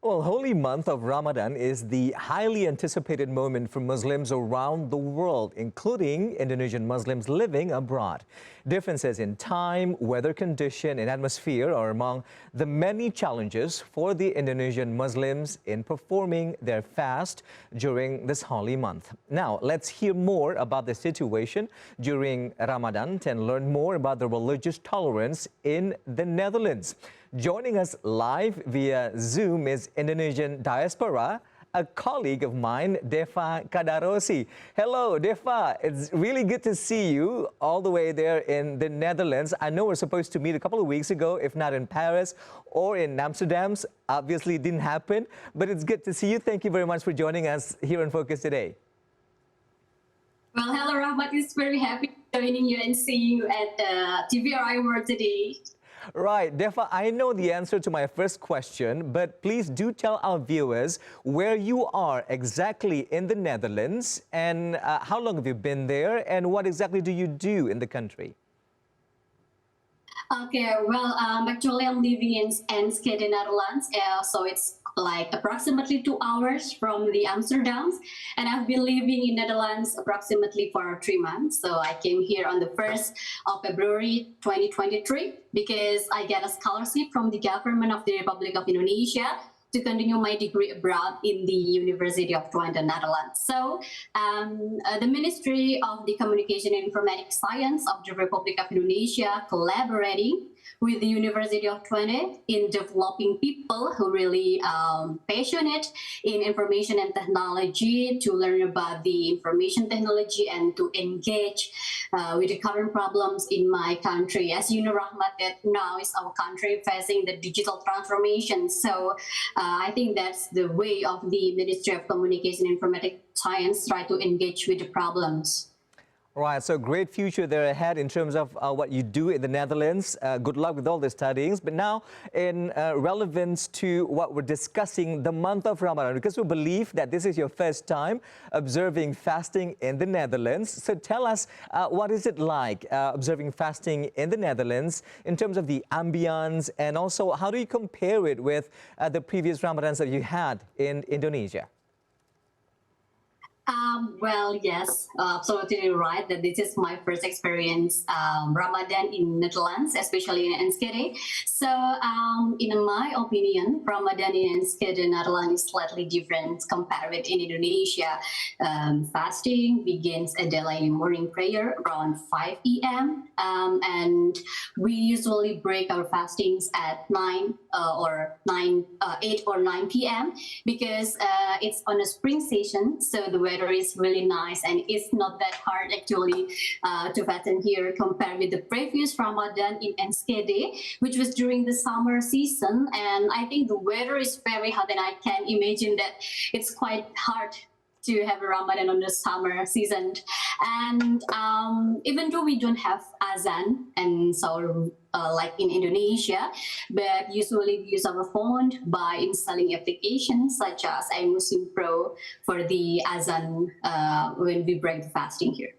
Well, holy month of Ramadan is the highly anticipated moment for Muslims around the world, including Indonesian Muslims living abroad. Differences in time, weather condition, and atmosphere are among the many challenges for the Indonesian Muslims in performing their fast during this holy month. Now, let's hear more about the situation during Ramadan and learn more about the religious tolerance in the Netherlands. Joining us live via Zoom is Indonesian diaspora, a colleague of mine, Deva Kadarosi. Hello, Deva. It's really good to see you all the way there in the Netherlands. I know we're supposed to meet a couple of weeks ago, if not in Paris or in Amsterdam. Obviously, it didn't happen, but it's good to see you. Thank you very much for joining us here in Focus today. Well, hello, Rahmat. It's very happy joining you and seeing you at TVRI World today. Right, Deva, I know the answer to my first question, but please do tell our viewers where you are exactly in the Netherlands and how long have you been there and what exactly do you do in the country? Okay, well, actually I'm living in Enschede, Netherlands, so it's like approximately 2 hours from the Amsterdam, and I've been living in Netherlands approximately for 3 months. So I came here on the 1st of February 2023 because I get a scholarship from the government of the Republic of Indonesia to continue my degree abroad in the University of Twente, Netherlands. So the Ministry of the Communication and Informatics Science of the Republic of Indonesia collaborating with the University of Twente in developing people who really passionate in information and technology to learn about the information technology and to engage with the current problems in my country. As you know, Rahmat, that now is our country facing the digital transformation. So I think that's the way of the Ministry of Communication and Informatics Science try to engage with the problems. Right, so great future there ahead in terms of what you do in the Netherlands. Good luck with all the studies. But now, in relevance to what we're discussing, the month of Ramadan, because we believe that this is your first time observing fasting in the Netherlands. So tell us, what is it like observing fasting in the Netherlands in terms of the ambience, and also how do you compare it with the previous Ramadans that you had in Indonesia? Well, yes, absolutely right that this is my first experience Ramadan in Netherlands, especially in Enschede. So in my opinion, Ramadan in Enschede, Netherlands is slightly different compared with in Indonesia. Fasting begins a daily morning prayer around 5 p.m. And we usually break our fastings at 8 or 9 p.m. because it's on a spring season, so the weather is really nice and it's not that hard actually to fasten here compared with the previous Ramadan in Enschede, which was during the summer season. And I think the weather is very hot and I can imagine that it's quite hard to have a Ramadan on the summer season. And even though we don't have azan, and so like in Indonesia, but usually we use our phone by installing applications such as iMuslim Pro for the azan when we break the fasting here.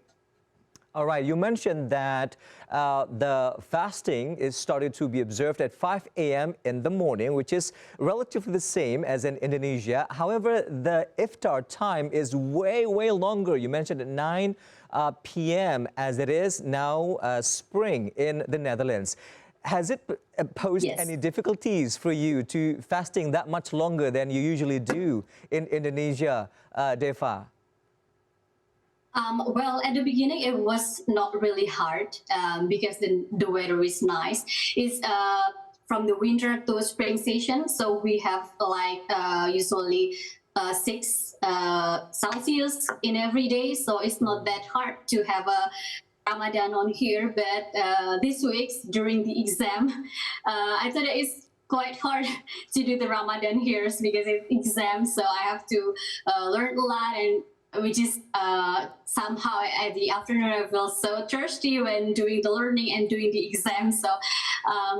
All right, you mentioned that the fasting is started to be observed at 5 a.m. in the morning, which is relatively the same as in Indonesia. However, the iftar time is way, way longer. You mentioned at 9 p.m. as it is now spring in the Netherlands. Has it posed any difficulties for you to fasting that much longer than you usually do in Indonesia, Deva? Well, at the beginning, it was not really hard because the weather is nice. It's from the winter to spring season, so we have like usually 6 Celsius in every day, so it's not that hard to have a Ramadan on here. But this week during the exam, I thought it's quite hard to do the Ramadan here because it's exam, so I have to learn a lot, and which is somehow at the afternoon I feel so thirsty when doing the learning and doing the exam. So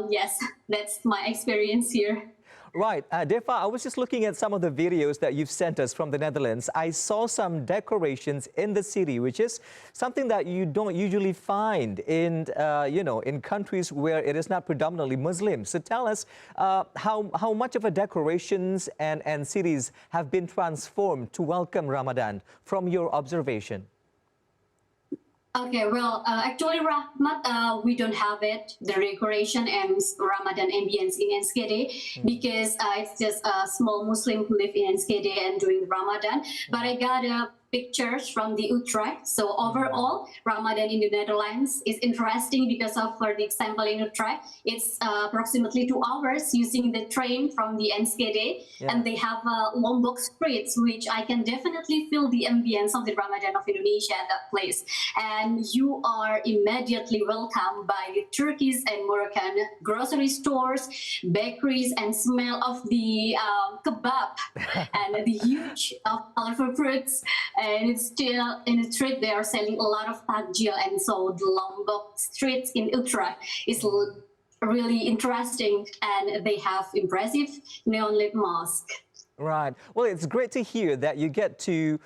yes, that's my experience here. Right. Deva, I was just looking at some of the videos that you've sent us from the Netherlands. I saw some decorations in the city, which is something that you don't usually find in, in countries where it is not predominantly Muslim. So tell us how much of a decorations and cities have been transformed to welcome Ramadan from your observation. Okay, well, actually, Rahmat, we don't have it, the decoration and Ramadan ambience in Enschede, because it's just a small Muslim who live in Enschede and doing Ramadan. But I got pictures from the Utrecht. So overall, Ramadan in the Netherlands is interesting because of, for the example, in Utrecht, it's approximately 2 hours using the train from the Enschede, and they have Lombok streets, which I can definitely feel the ambience of the Ramadan of Indonesia at that place. And you are immediately welcomed by the Turkish and Moroccan grocery stores, bakeries, and smell of the kebab and the huge colorful fruits. And it's still in the street, they are selling a lot of takjil. And so the Lombok streets in Utrecht is really interesting, and they have impressive neon lit mosque. Right. Well, it's great to hear that you get to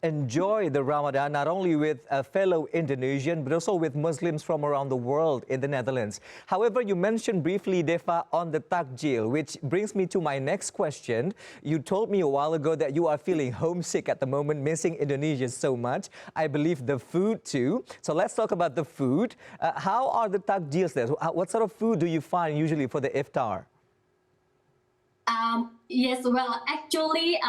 enjoy the Ramadan not only with a fellow Indonesian but also with Muslims from around the world in the Netherlands. However, you mentioned briefly, Deva, on the takjil, which brings me to my next question. You told me a while ago that you are feeling homesick at the moment, missing Indonesia so much. I believe the food too. So let's talk about the food. How are the takjils there? What sort of food do you find usually for the iftar? Yes, well, actually,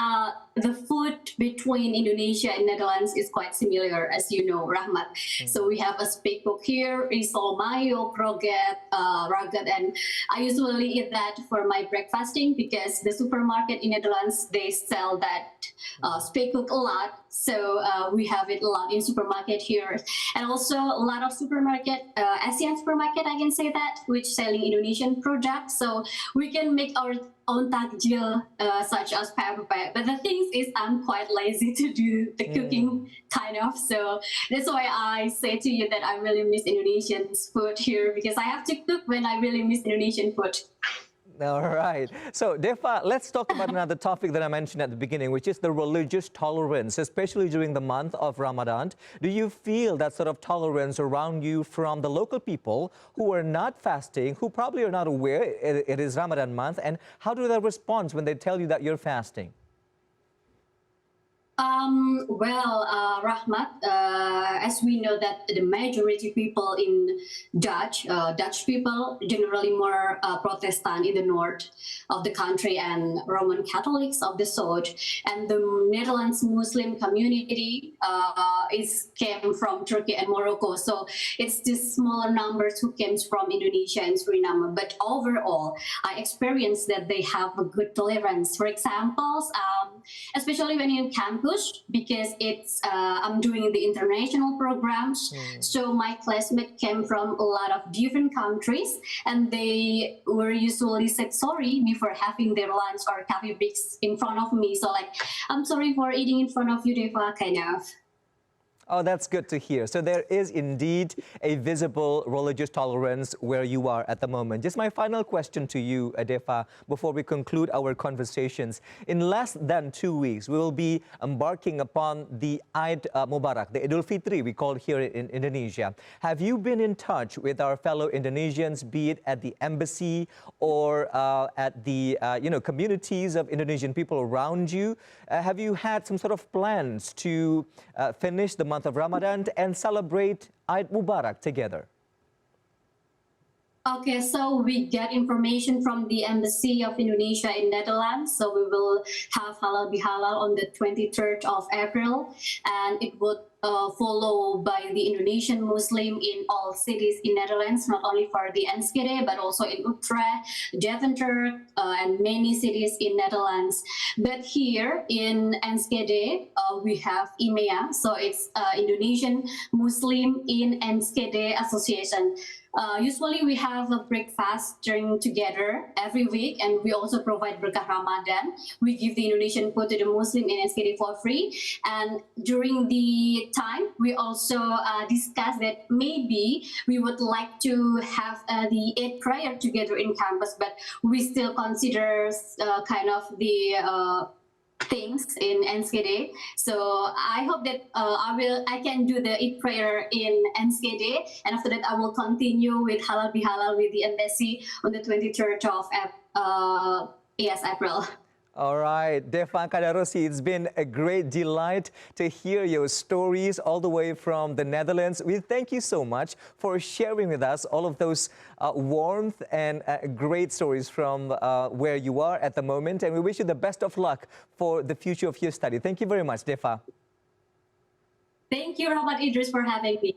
the food between Indonesia and Netherlands is quite similar, as you know, Rahmat. So we have a spekkoek here, risol mayo, kroget, ragat, and I usually eat that for my breakfasting because the supermarket in Netherlands, they sell that spekkoek a lot. So we have it a lot in supermarket here. And also a lot of supermarket, Asian supermarket, I can say that, which selling Indonesian products. So we can make our own takjil, such as pepper. But the thing is, I'm quite lazy to do the cooking, kind of. So that's why I say to you that I really miss Indonesian food here, because I have to cook when I really miss Indonesian food. All right. So, Deva, let's talk about another topic that I mentioned at the beginning, which is the religious tolerance, especially during the month of Ramadan. Do you feel that sort of tolerance around you from the local people who are not fasting, who probably are not aware it is Ramadan month, and how do they respond when they tell you that you're fasting? Well, Rahmat, as we know that the majority people in Dutch people, generally more Protestant in the north of the country and Roman Catholics of the south, and the Netherlands Muslim community came from Turkey and Morocco. So it's the smaller numbers who came from Indonesia and Suriname. But overall, I experienced that they have a good tolerance. For example, especially when you're in campus, because it's I'm doing the international programs. So my classmates came from a lot of different countries, and they were usually said sorry before having their lunch or coffee breaks in front of me. So like, I'm sorry for eating in front of you, Deva, kind of. Oh, that's good to hear. So there is indeed a visible religious tolerance where you are at the moment. Just my final question to you, Deva, before we conclude our conversations. In less than 2 weeks, we will be embarking upon the Eid Mubarak, the Idul Fitri we call here in Indonesia. Have you been in touch with our fellow Indonesians, be it at the embassy or at the communities of Indonesian people around you? Have you had some sort of plans to finish the month of Ramadan and celebrate Eid Mubarak together? Okay, so we get information from the Embassy of Indonesia in Netherlands. So we will have Halal Bihalal on the 23rd of April, and it would followed by the Indonesian Muslim in all cities in Netherlands, not only for the Enschede, but also in Utrecht, Deventer, and many cities in Netherlands. But here in Enschede, we have IMEA, so it's Indonesian Muslim in Enschede Association. Usually we have a breakfast during together every week, and we also provide berkah Ramadan. We give the Indonesian food to the Muslim in NSKD for free. And during the time, we also discuss that maybe we would like to have the Eid prayer together in campus, but we still consider kind of the things in NSKD. So I hope that I can do the Eid prayer in NSKD, and after that I will continue with Halal Bihalal with the embassy on the 23rd of April. All right, Deva Kadarosi, it's been a great delight to hear your stories all the way from the Netherlands. We thank you so much for sharing with us all of those warmth and great stories from where you are at the moment. And we wish you the best of luck for the future of your study. Thank you very much, Deva. Thank you, Rahmat Idris, for having me.